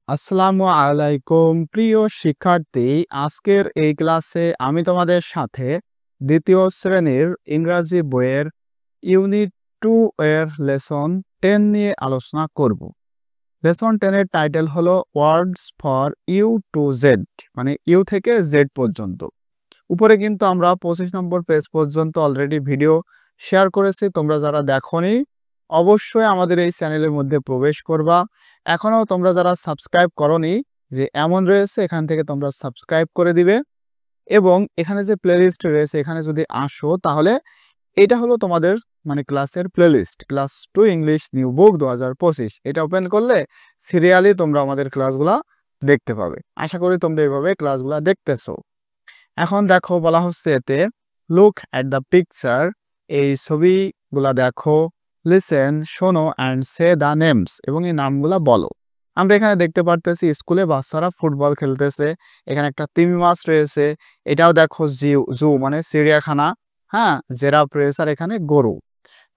আসসালামু আলাইকুম প্রিয় শিক্ষার্থী। আজকের এই ক্লাসে আমি তোমাদের সাথে দ্বিতীয় শ্রেণীর ইংরাজি বইয়ের ইউনিট 2 এর লেসন 10 নিয়ে আলোচনা করব। লেসন 10 এর টাইটেল হলো words for U to Z, মানে ইউ থেকে জেড পর্যন্ত। উপরে কিন্তু আমরা 25 নম্বর পেজ পর্যন্ত অলরেডি ভিডিও শেয়ার করেছি। তোমরা যারা দেখোনি অবশ্যই আমাদের এই চ্যানেলের মধ্যে প্রবেশ করবা। এখনও তোমরা যারা সাবস্ক্রাইব করোনি, যে এমন রয়েছে এখান থেকে তোমরা সাবস্ক্রাইব করে দিবে এবং এখানে যে প্লেলিস্ট রয়েছে এখানে যদি আসো তাহলে এটা হলো তোমাদের মানে ক্লাসের playlist, class 2 English new book 2025। এটা ওপেন করলে সিরিয়ালি তোমরা আমাদের ক্লাসগুলা দেখতে পাবে। আশা করি তোমরা এইভাবে ক্লাসগুলা দেখতেছো। এখন দেখো বলা হচ্ছে এতে লুক অ্যাট দ্য পিকচার, এই ছবিগুলা দেখো, লিসেন শোনো অ্যান্ড সে দ্য নেমস, এবং এই নামগুলা বলো। আমরা এখানে দেখতে পারতেছি স্কুলে বাচ্চারা ফুটবল খেলতেছে। এখানে একটা তিমি মাছ রয়েছে। এটাও দেখো জু মানে চিড়িয়াখানা। হ্যাঁ, জেরাফ রয়েছে আর এখানে গরু।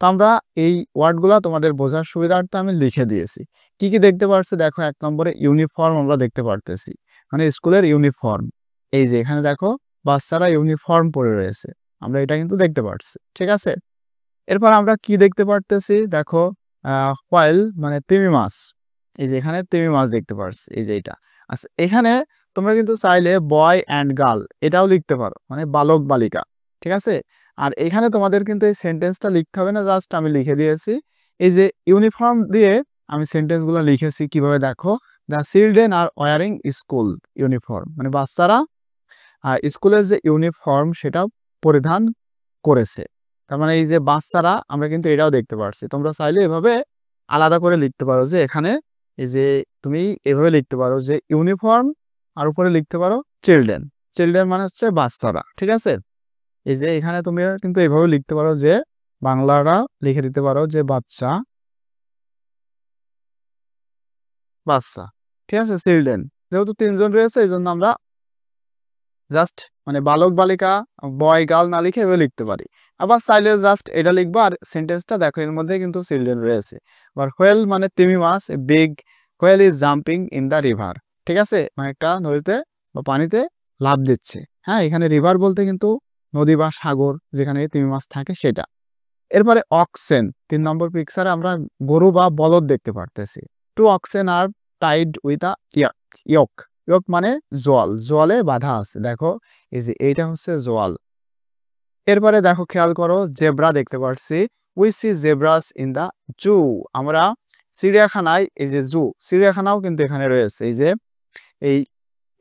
তো আমরা এই ওয়ার্ডগুলা তোমাদের বোঝার সুবিধার্থে আমি লিখে দিয়েছি। কি কি দেখতে পারছি দেখো, 1 নম্বরে ইউনিফর্ম আমরা দেখতে পারতেছি, মানে স্কুলের ইউনিফর্ম। এই যে এখানে দেখো বাচ্চারা ইউনিফর্ম পরে রয়েছে, আমরা এটা কিন্তু দেখতে পাচ্ছি। ঠিক আছে, এরপর আমরা কি দেখতে পারতেছি দেখো, হোয়াইল মানে তিমি মাছ। এই যে এখানে তিমি মাছ দেখতে পাচ্ছি, এই যে এটা। আচ্ছা, এখানে তোমরা কিন্তু চাইলে বয় অ্যান্ড গার্ল এটাও লিখতে পারো, মানে বালক বালিকা। ঠিক আছে, আর এখানে তোমাদের কিন্তু এই সেন্টেন্সটা লিখতে হবে না, জাস্ট আমি লিখে দিয়েছি। এই যে ইউনিফর্ম দিয়ে আমি সেন্টেন্সগুলো লিখেছি কিভাবে দেখো, the children are wiring school uniform, মানে বাচ্চারা স্কুলের যে ইউনিফর্ম সেটা পরিধান করেছে। তার মানে এই যে বাচ্চারা, আমরা কিন্তু এটাও দেখতে পারছি। তোমরা চাইলে এভাবে আলাদা করে লিখতে পারো, যে এখানে এই যে তুমি এভাবে লিখতে পারো যে ইউনিফর্ম, আর উপরে লিখতে পারো চিলড্রেন। চিলড্রেন মানে হচ্ছে বাচ্চারা। ঠিক আছে, এই যে এখানে তুমি কিন্তু এভাবে লিখতে পারো, যে বাংলাটা লিখে দিতে পারো যে বাচ্চা, বাচ্চা। ঠিক আছে, চিলড্রেন যেহেতু 3জন রয়েছে এই জন্য আমরা জাস্ট মানে বালক বালিকা বয় গার্ল না লিখে এভাবে লিখতে পারি। আবার চাইলে জাস্ট এটা লিখবো, আর সেন্টেন্সটা দেখো এর মধ্যে কিন্তু চিলড্রেন রয়েছে। আবার হোয়েল মানে তিমি মাছ, big whale is jumping in the river. ঠিক আছে, মানে একটা নদীতে বা পানিতে লাফ দিচ্ছে। হ্যাঁ, এখানে রিভার বলতে কিন্তু নদী বা সাগর যেখানে তিমি মাছ থাকে সেটা। এরপরে অক্সেন, 3 নম্বর পিকচারে আমরা গরু বা বলদ দেখতে পারতেছি। 2 অক্সেন আর tied with a yoke. Yoke মানে জোয়াল, জোয়ালে বাঁধা আছে। দেখো এই যে এইটা হচ্ছে জোয়াল। এরপরে দেখো খেয়াল করো, জেব্রা দেখতে পাচ্ছি। উই সি জেব্রাস ইন দা জু, আমরা চিড়িয়াখানায়, এই যে জু চিড়িয়াখানাও কিন্তু এখানে রয়েছে। এই যে এই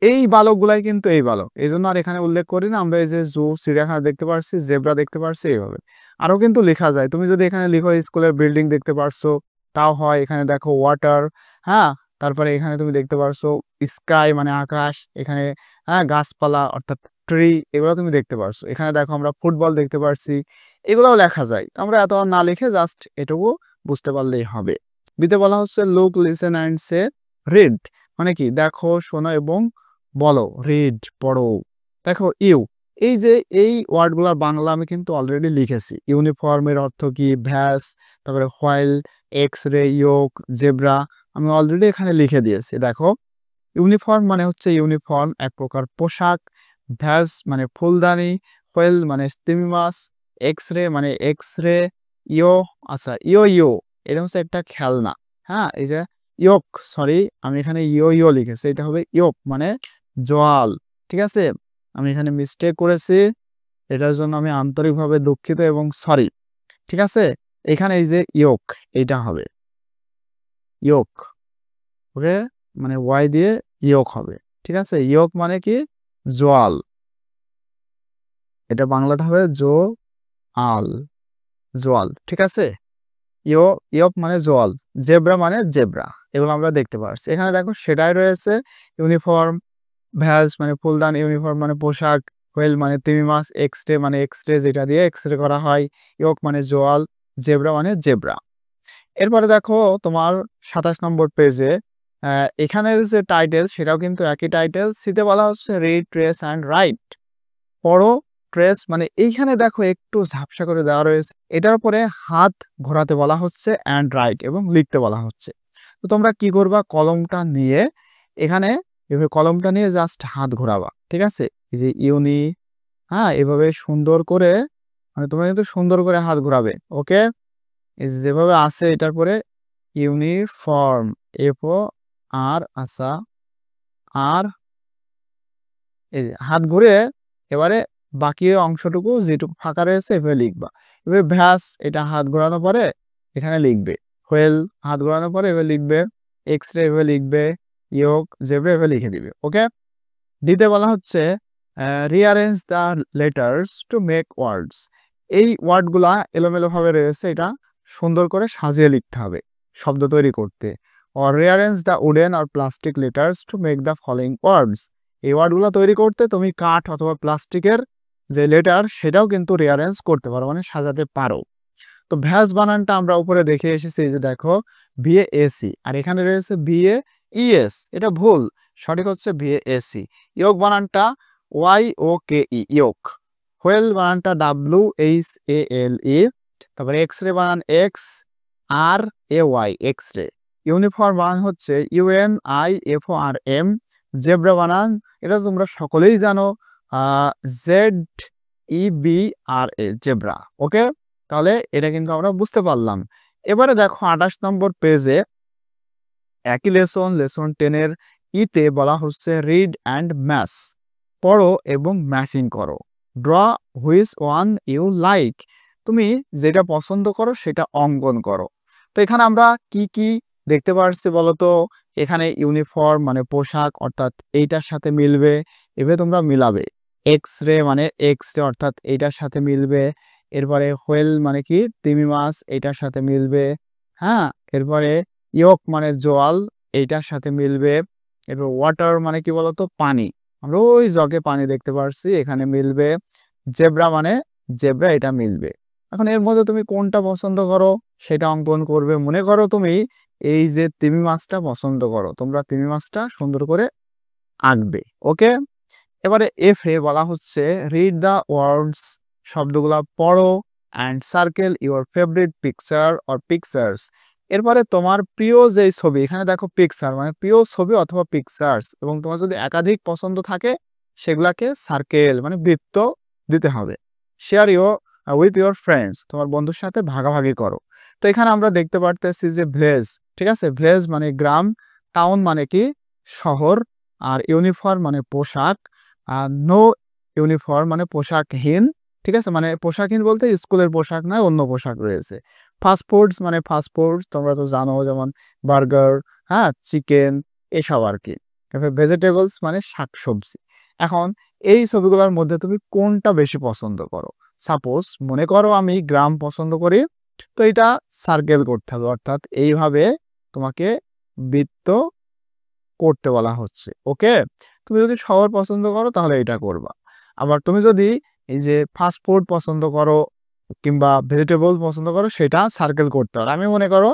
এই বালকগুলাই কিন্তু এই বালক, এই জন্য আর এখানে উল্লেখ করি না। আমরা এই যে জু চিড়িয়াখানা দেখতে পারছি, জেব্রা দেখতে পারছি, এইভাবে আরো কিন্তু লেখা যায়। তুমি যদি এখানে লিখো স্কুলের বিল্ডিং দেখতে পারছো তাও হয়। এখানে দেখো ওয়াটার, হ্যাঁ, তারপরে এখানে তুমি দেখতে পারছো স্কাই মানে আকাশ, এখানে হ্যাঁ গাছপালা অর্থাৎ ট্রি, এগুলো তুমি দেখতে পারছো। এখানে দেখো আমরা ফুটবল দেখতে পারছি, এগুলোও লেখা যায়। আমরা এত না লিখে জাস্ট এটুকু বুঝতে পারলেই হবে। বিতে বলা হচ্ছে look listen and say read, মানে কি দেখো শোনো এবং বলো, রিড পড়ো। দেখো ইউ, এই যে এই ওয়ার্ডগুলোর বাংলা আমি কিন্তু অলরেডি লিখেছি। ইউনিফর্মের অর্থ কি, ভ্যাস, তারপরে হোয়াইল, এক্স রে, ইয়োক, জেব্রা, আমি অলরেডি এখানে লিখে দিয়েছি। দেখো ইউনিফর্ম মানে হচ্ছে ইউনিফর্ম এক প্রকার পোশাক, ভ্যাস মানে ফুলদানি, হোয়েল মানে তিমি মাছ, এক্স রে মানে এক্স রে, ইয়ো, আচ্ছা ইয়ো ইয়ো এটা হচ্ছে একটা খেলনা। হ্যাঁ, এই যে ইয়োক, সরি আমি এখানে ইয়ো ইয়ো লিখেছি, এটা হবে ইয়োক মানে জোয়াল। ঠিক আছে, আমি এখানে মিস্টেক করেছি, এটার জন্য আমি আন্তরিকভাবে দুঃখিত এবং সরি। ঠিক আছে, এখানে এই যে ইয়োক এইটা হবে ইয়োক, ওকে, মানে ওয়াই দিয়ে ইয়োক হবে। ঠিক আছে, ইয়োক মানে কি জোয়াল, এটা বাংলাটা হবে আল, জোয়াল। ঠিক আছে, ইয়োক মানে জোয়াল, জেব্রা মানে জেব্রা, এগুলো আমরা দেখতে পাচ্ছি। এখানে দেখো সেটাই রয়েছে, ইউনিফর্ম, ভ্যাজ মানে ফুলদান, ইউনিফর্ম মানে পোশাক, হোয়েল মানে তিমি মাছ, এক্সরে মানে এক্সরে যেটা দিয়ে এক্সরে করা হয়, ইয়োক মানে জোয়াল, জেব্রা মানে জেব্রা। এরপরে দেখো তোমার 27 নম্বর পেজে এখানের যে টাইটেল সেটাও কিন্তু একই টাইটেল। সিতে বলা হচ্ছে রিড ট্রেস অ্যান্ড রাইট, পড়ো ট্রেস মানে এইখানে দেখো একটু ঝাপসা করে দেওয়া রয়েছে, এটার উপরে হাত ঘোরাতে বলা হচ্ছে, অ্যান্ড রাইট এবং লিখতে বলা হচ্ছে। তো তোমরা কি করবা, কলমটা নিয়ে এখানে এভাবে কলমটা নিয়ে জাস্ট হাত ঘোরাবা, ঠিক আছে? এই যে ইউনি, হ্যাঁ, এভাবে সুন্দর করে মানে তোমরা কিন্তু সুন্দর করে হাত ঘোরাবে, ওকে? এই যে যেভাবে আছে এটার পরে ইউনিফর্ম, এফ ও আর আসা আর এই যে হাত ঘুরে এবারে বাকি অংশটুকু যেটুকু ফাঁকা রয়েছে এভাবে লিখবা। এভাবে ভ্যাস এটা হাত ঘোরানোর পরে এখানে লিখবে। হোয়েল হাত ঘোরানোর পরে এভাবে লিখবে। এক্স-রে এভাবে লিখবে। ইয়ক, জেব্রা এভাবে লিখে দিবে, ওকে? দিতে বলা হচ্ছে rearrange the letters to make words. এই ওয়ার্ডগুলা এলোমেলোভাবে রয়েছে, এটা সুন্দর করে সাজিয়ে লিখতে হবে শব্দ তৈরি করতে। Or rearrange the wooden or plastic letters to make the following ওয়ার্ডস। এই ওয়ার্ডগুলো তৈরি করতে তুমি কাঠ অথবা প্লাস্টিকের যে লেটার সেটাও কিন্তু রিঅ্যারেঞ্জ করতে পারো, মানে সাজাতে পারো। তো ভ্যাস বানানটা আমরা উপরে দেখে এসেছি, এই যে দেখো ভিএএসি, আর এখানে রয়েছে ভিএইএস, এটা ভুল, সঠিক হচ্ছে ভিএএসি। ইয়োক বানানটা ওয়াইওকেই, ইয়োক। হোয়েল বানানটা WHALE, তারপরে এক্স-রে বানান XRAY, এক্স-রে। ইউনিফর্ম বানান হচ্ছে UNIFORM। জেব্রা বানান এটা তোমরা সকলেই জানো, ZEBRA, জেব্রা, ওকে? তাহলে এটা কিন্তু আমরা বুঝতে পারলাম। এবারে দেখো 28 নম্বর পেজে একই লেসন 10 এর ইতে বলা হচ্ছে রিড অ্যান্ড ম্যাচ, পড়ো এবং ম্যাচিং করো। Draw which one you like, তুমি যেটা পছন্দ করো সেটা অঙ্কন করো। তো এখানে আমরা কি কি দেখতে পাচ্ছি বলতো? এখানে ইউনিফর্ম মানে পোশাক, অর্থাৎ এইটার সাথে মিলবে, এভাবে তোমরা মিলাবে। এক্স-রে মানে এক্স-রে, অর্থাৎ এইটার সাথে মিলবে। এরপরে হোয়েল মানে কি তিমি মাছ, এইটার সাথে মিলবে, হ্যাঁ। এরপরে ইয়ক মানে জল, এইটার সাথে মিলবে। এরপর ওয়াটার মানে কি বলতো? পানি, আমরা ওই জগে পানি দেখতে পাচ্ছি, এখানে মিলবে। জেব্রা মানে জেব্রা, এটা মিলবে। এখন এর মধ্যে তুমি কোনটা পছন্দ করো সেটা অঙ্কন করবে। মনে করো তুমি এই যে তিমি মাছটা পছন্দ করো, তোমরা তিমি মাছটা সুন্দর করে আঁকবে, ওকে? এবারে এফ এ বলা হচ্ছে রিড দ্য ওয়ার্ডস, শব্দগুলা পড়ো, and circle your favourite picture or pictures. এরপরে তোমার প্রিয় যেই ছবি, এখানে দেখো পিকচার মানে প্রিয় ছবি অথবা পিকচার্স, এবং তোমার যদি একাধিক পছন্দ থাকে সেগুলাকে সার্কেল মানে বৃত্ত দিতে হবে। শেয়ার উইথ ইউর ফ্রেন্ডস, তোমার বন্ধুর সাথে ভাগাভাগি করো। তো এখানে আমরা দেখতে পারতেছি যে ভিলেজ, ঠিক আছে? ভিলেজ মানে গ্রাম, টাউন মানে কি শহর, আর ইউনিফর্ম মানে পোশাক, আর নো ইউনিফর্ম মানে পোশাকহীন, ঠিক আছে? মানে পোশাকহীন বলতে স্কুলের পোশাক নয়, অন্য পোশাক রয়েছে। ফাস্ট ফুডস মানে ফাস্ট ফুড, তোমরা তো জানো, যেমন বার্গার, হ্যাঁ, চিকেন, এসব আর কি। ভেজিটেবলস মানে শাকসবজি। এখন এই ছবিগুলোর মধ্যে তুমি কোনটা বেশি পছন্দ করো? সাপোজ মনে করো আমি গ্রাম পছন্দ করি, তো এটা সার্কেল করতে হবে, অর্থাৎ এইভাবে তোমাকে বৃত্ত করতে বলা হচ্ছে, ওকে? তুমি যদি শহর পছন্দ করো তাহলে এটা করবা। আবার তুমি যদি এই যে ফাস্ট ফুড পছন্দ করো কিংবা ভেজিটেবল পছন্দ করো, সেটা সার্কেল করতে হবে। আমি মনে করো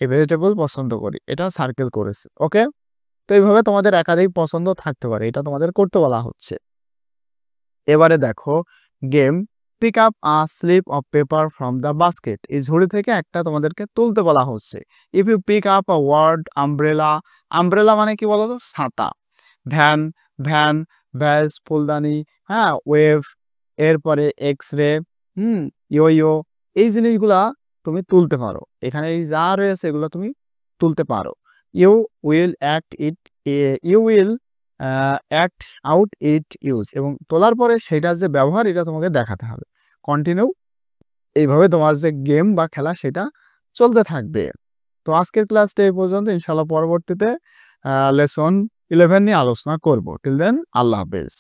এই ভেজিটেবল পছন্দ করি, এটা সার্কেল করেছে, ওকে? তো এইভাবে তোমাদের একাধিক পছন্দ থাকতে পারে, এটা তোমাদের করতে বলা হচ্ছে। এবারে দেখো game, pick up a slip of paper from the basket, এই ঝুড়ি থেকে একটা তোমাদেরকে তুলতে বলা হচ্ছে। If you pick up a word umbrella, umbrella মানে কি বলতো? ছাতা। ভ্যান, ভ্যান, ভ্যাস ফুলদানি, হ্যাঁ, ওয়েভ, এরপরে এক্স-রে, ইয়ো ইয়ো, এই জিনিসগুলা তুমি তুলতে পারো। এখানে এই যা রয়েছে এগুলো তুমি তুলতে পারো। You will act it, you will act out it use, এবং তোলার পরে সেটার যে ব্যবহার এটা তোমাকে দেখাতে হবে। কন্টিনিউ, এইভাবে তোমার যে গেম বা খেলা সেটা চলতে থাকবে। তো আজকের ক্লাসটা এই পর্যন্ত, ইনশাল্লাহ পরবর্তীতে লেসন 11 নিয়ে আলোচনা করব। টিল দেন, আল্লাহ হাফেজ।